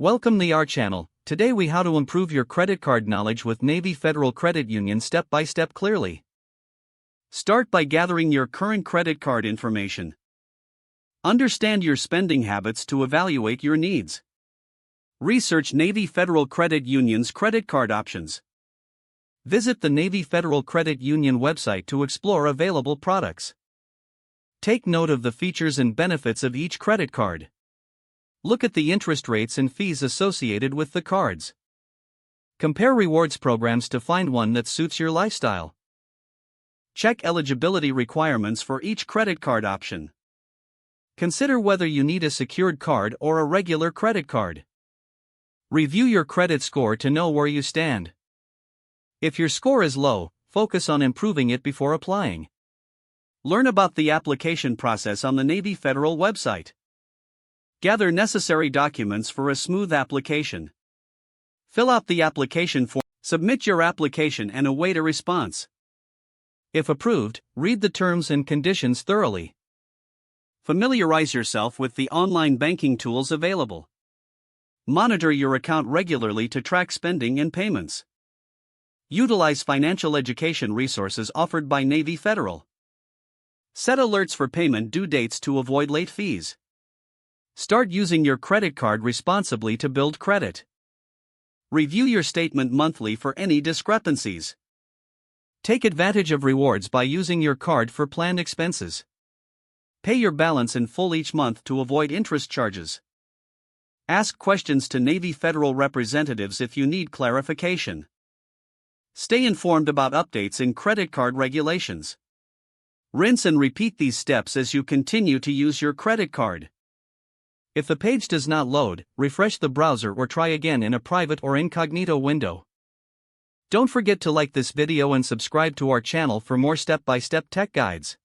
Welcome to our channel. Today we how to improve your credit card knowledge with Navy Federal Credit Union step by step clearly. Start by gathering your current credit card information. Understand your spending habits to evaluate your needs. Research Navy Federal Credit Union's credit card options. Visit the Navy Federal Credit Union website to explore available products. Take note of the features and benefits of each credit card. Look at the interest rates and fees associated with the cards. Compare rewards programs to find one that suits your lifestyle. Check eligibility requirements for each credit card option. Consider whether you need a secured card or a regular credit card. Review your credit score to know where you stand. If your score is low, focus on improving it before applying. Learn about the application process on the Navy Federal website. Gather necessary documents for a smooth application. Fill out the application form, submit your application and await a response. If approved, read the terms and conditions thoroughly. Familiarize yourself with the online banking tools available. Monitor your account regularly to track spending and payments. Utilize financial education resources offered by Navy Federal. Set alerts for payment due dates to avoid late fees. Start using your credit card responsibly to build credit. Review your statement monthly for any discrepancies. Take advantage of rewards by using your card for planned expenses. Pay your balance in full each month to avoid interest charges. Ask questions to Navy Federal representatives if you need clarification. Stay informed about updates in credit card regulations. Rinse and repeat these steps as you continue to use your credit card. If the page does not load, refresh the browser or try again in a private or incognito window. Don't forget to like this video and subscribe to our channel for more step-by-step tech guides.